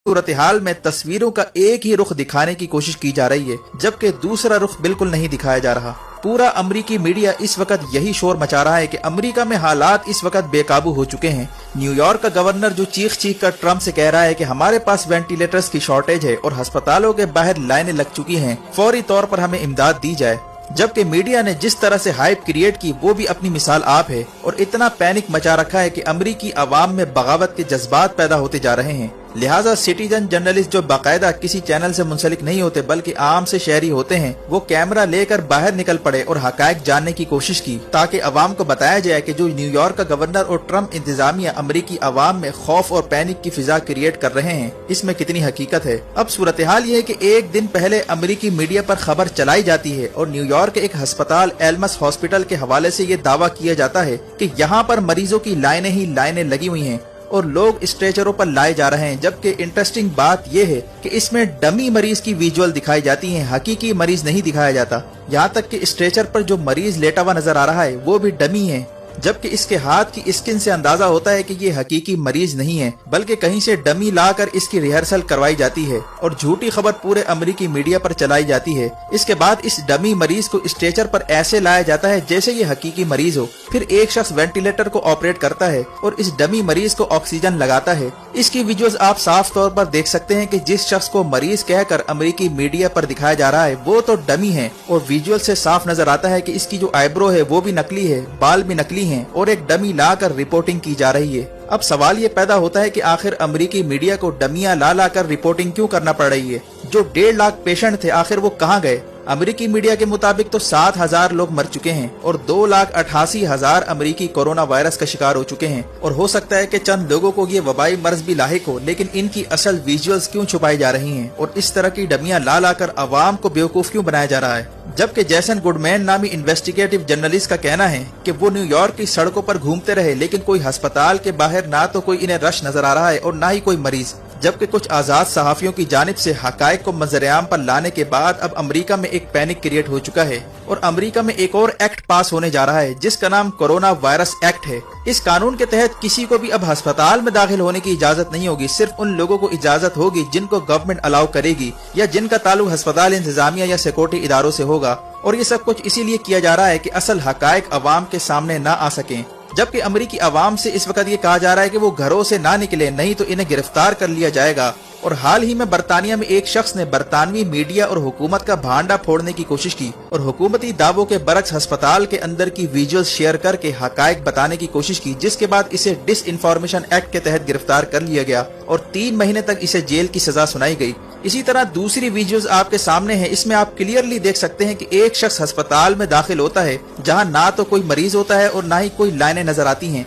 सूरत-ए-हाल में तस्वीरों का एक ही रुख दिखाने की कोशिश की जा रही है, जबकि दूसरा रुख बिल्कुल नहीं दिखाया जा रहा। पूरा अमरीकी मीडिया इस वक्त यही शोर मचा रहा है कि अमरीका में हालात इस वक्त बेकाबू हो चुके हैं। न्यूयॉर्क का गवर्नर जो चीख कर ट्रम्प से कह रहा है कि हमारे पास वेंटिलेटर्स की शॉर्टेज है और अस्पतालों के बाहर लाइनें लग चुकी हैं, फौरी तौर पर हमें इमदाद दी जाए। जबकि मीडिया ने जिस तरह से हाइप क्रिएट की वो भी अपनी मिसाल आप है और इतना पैनिक मचा रखा है कि अमरीकी अवाम में बगावत के जज्बात पैदा होते जा रहे हैं। लिहाजा सिटीजन जर्नलिस्ट जो बाकायदा किसी चैनल से मुंसलिक नहीं होते बल्कि आम से शहरी होते हैं, वो कैमरा लेकर बाहर निकल पड़े और हकायक जानने की कोशिश की ताकि अवाम को बताया जाए कि जो न्यूयॉर्क का गवर्नर और ट्रम्प इंतजामिया अमरीकी अवाम में खौफ और पैनिक की फिजा क्रिएट कर रहे हैं, इसमें कितनी हकीकत है। अब सूरत हाल ये है कि एक दिन पहले अमरीकी मीडिया पर खबर चलाई जाती है और न्यूयॉर्क के एक अस्पताल एल्मस हॉस्पिटल के हवाले से ये दावा किया जाता है कि यहाँ पर मरीजों की लाइनें ही लाइनें लगी हुई हैं और लोग स्ट्रेचरों पर लाए जा रहे हैं। जबकि इंटरेस्टिंग बात यह है कि इसमें डमी मरीज की विजुअल दिखाई जाती है, हकीकी मरीज नहीं दिखाया जाता। यहाँ तक कि स्ट्रेचर पर जो मरीज लेटा हुआ नजर आ रहा है वो भी डमी है, जबकि इसके हाथ की स्किन से अंदाजा होता है कि ये हकीकी मरीज नहीं है बल्कि कहीं से डमी लाकर इसकी रिहर्सल करवाई जाती है और झूठी खबर पूरे अमेरिकी मीडिया पर चलाई जाती है। इसके बाद इस डमी मरीज को स्ट्रेचर पर ऐसे लाया जाता है जैसे ये हकीकी मरीज हो। फिर एक शख्स वेंटिलेटर को ऑपरेट करता है और इस डमी मरीज को ऑक्सीजन लगाता है। इसकी वीडियोस आप साफ तौर पर देख सकते हैं कि जिस शख्स को मरीज कहकर अमेरिकी मीडिया पर दिखाया जा रहा है वो तो डमी है और विजुअल से साफ नजर आता है कि इसकी जो आईब्रो है वो भी नकली है, बाल भी नकली हैं और एक डमी लाकर रिपोर्टिंग की जा रही है। अब सवाल ये पैदा होता है कि आखिर अमेरिकी मीडिया को डमियां ला कर रिपोर्टिंग क्यों करना पड़ रही है। जो 1.5 लाख पेशेंट थे आखिर वो कहाँ गए। अमेरिकी मीडिया के मुताबिक तो 7,000 लोग मर चुके हैं और 2,88,000 अमेरिकी कोरोना वायरस का शिकार हो चुके हैं और हो सकता है कि चंद लोगों को ये वबाई मर्ज भी लाहिक हो, लेकिन इनकी असल विजुअल्स क्यों छुपाई जा रही हैं और इस तरह की डमियां ला कर अवाम को बेवकूफ क्यों बनाया जा रहा है। जबकि जैसन गुडमैन नामी इन्वेस्टिगेटिव जर्नलिस्ट का कहना है कि वो न्यूयॉर्क की सड़कों पर घूमते रहे लेकिन कोई अस्पताल के बाहर ना तो कोई इन्हें रश नजर आ रहा है और ना ही कोई मरीज। जबकि कुछ आजाद सहाफियों की जानिब से हकायक को मंजर-ए-आम पर लाने के बाद अब अमेरिका में एक पैनिक क्रिएट हो चुका है और अमेरिका में एक और एक्ट पास होने जा रहा है जिसका नाम कोरोना वायरस एक्ट है। इस कानून के तहत किसी को भी अब अस्पताल में दाखिल होने की इजाजत नहीं होगी, सिर्फ उन लोगों को इजाजत होगी जिनको गवर्नमेंट अलाउ करेगी या जिनका ताल्लुक अस्पताल इंतजामिया या सिक्योरिटी इदारों से होगा। और ये सब कुछ इसीलिए किया जा रहा है कि असल हकायक अवाम के सामने न आ सकें। जबकि अमेरिकी अवाम से इस वक्त ये कहा जा रहा है कि वो घरों से ना निकले, नहीं तो इन्हें गिरफ्तार कर लिया जाएगा। और हाल ही में बरतानिया में एक शख्स ने बरतानवी मीडिया और हुकूमत का भांडा फोड़ने की कोशिश की और हुकूमती दावों के बरक्स अस्पताल के अंदर की विजुअल्स शेयर करके हकायक बताने की कोशिश की, जिसके बाद इसे डिस इन्फॉर्मेशन एक्ट के तहत गिरफ्तार कर लिया गया और 3 महीने तक इसे जेल की सजा सुनाई गई। इसी तरह दूसरी वीडियोस आपके सामने है, इसमें आप क्लियरली देख सकते हैं कि एक शख्स अस्पताल में दाखिल होता है जहां ना तो कोई मरीज होता है और ना ही कोई लाइनें नजर आती हैं।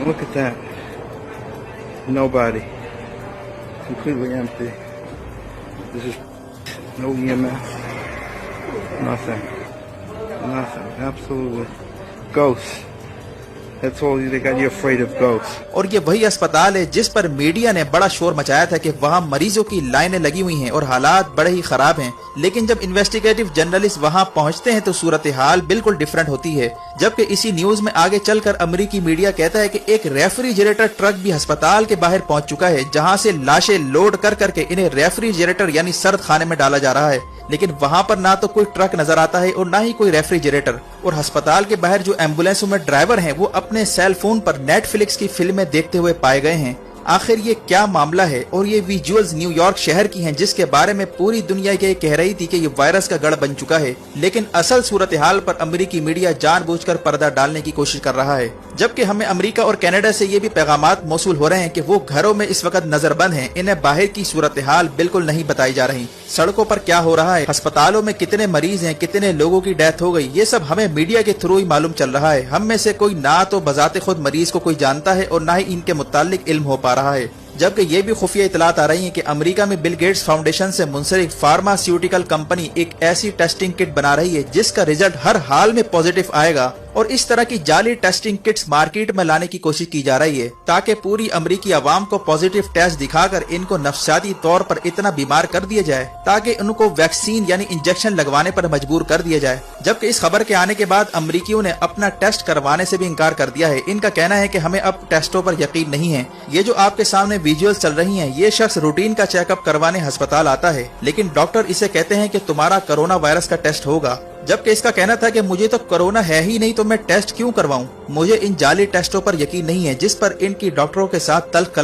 Look at that. Nobody. Completely empty. This is no EMF. Nothing. Nothing. Absolutely. Ghosts. That's all they got you afraid of ghosts. और ये वही अस्पताल है जिस पर मीडिया ने बड़ा शोर मचाया था कि वहाँ मरीजों की लाइनें लगी हुई हैं और हालात बड़े ही खराब हैं। लेकिन जब इन्वेस्टिगेटिव जर्नलिस्ट वहाँ पहुँचते हैं तो सूरत हाल बिल्कुल डिफरेंट होती है। जबकि इसी न्यूज में आगे चलकर अमेरिकी मीडिया कहता है कि एक रेफ्रिजरेटर ट्रक भी अस्पताल के बाहर पहुँच चुका है जहाँ से लाशें लोड कर करके इन्हें रेफ्रिजरेटर यानी सर्द खाने में डाला जा रहा है। लेकिन वहाँ पर ना तो कोई ट्रक नजर आता है और ना ही कोई रेफ्रिजरेटर। और अस्पताल के बाहर जो एम्बुलेंसों में ड्राइवर हैं वो अपने सेल फोन पर नेटफ्लिक्स की फिल्में देखते हुए पाए गए हैं। आखिर ये क्या मामला है। और ये विजुअल्स न्यूयॉर्क शहर की हैं जिसके बारे में पूरी दुनिया के कह रही थी कि ये वायरस का गढ़ बन चुका है, लेकिन असल सूरत हाल पर अमेरिकी मीडिया जानबूझकर पर्दा डालने की कोशिश कर रहा है। जबकि हमें अमेरिका और कनाडा से ये भी पैगामात मौसूल हो रहे हैं कि वो घरों में इस वक्त नजरबंद हैं, इन्हें बाहर की सूरत हाल बिल्कुल नहीं बताई जा रही। सड़कों पर क्या हो रहा है, अस्पतालों में कितने मरीज हैं, कितने लोगों की डेथ हो गई, ये सब हमें मीडिया के थ्रू ही मालूम चल रहा है। हम में से कोई ना तो बजाते खुद मरीज को कोई जानता है और ना ही इनके मुतालिक इल्म हो पा रहा है। जबकि ये भी खुफिया इतलात आ रही हैं कि अमेरिका में बिल गेट्स फाउंडेशन से मुंसलिक फार्मास्यूटिकल कंपनी एक ऐसी टेस्टिंग किट बना रही है जिसका रिजल्ट हर हाल में पॉजिटिव आएगा और इस तरह की जाली टेस्टिंग किट्स मार्केट में लाने की कोशिश की जा रही है ताकि पूरी अमरीकी आवाम को पॉजिटिव टेस्ट दिखाकर इनको नफसियाती तौर पर इतना बीमार कर दिया जाए ताकि उनको वैक्सीन यानी इंजेक्शन लगवाने पर मजबूर कर दिया जाए। जबकि इस खबर के आने के बाद अमरीकियों ने अपना टेस्ट करवाने से भी इनकार कर दिया है। इनका कहना है कि हमें अब टेस्टों पर यकीन नहीं है। ये जो आपके सामने विजुअल्स चल रही हैं, ये शख्स रूटीन का चेकअप करवाने अस्पताल आता है, लेकिन डॉक्टर इसे कहते हैं कि तुम्हारा कोरोना वायरस का टेस्ट होगा। जबकि इसका कहना था कि मुझे तो कोरोना है ही नहीं तो मैं टेस्ट क्यों करवाऊं। मुझे इन जाली टेस्टों पर यकीन नहीं है जिस पर इनकी डॉक्टरों के साथ तल्ख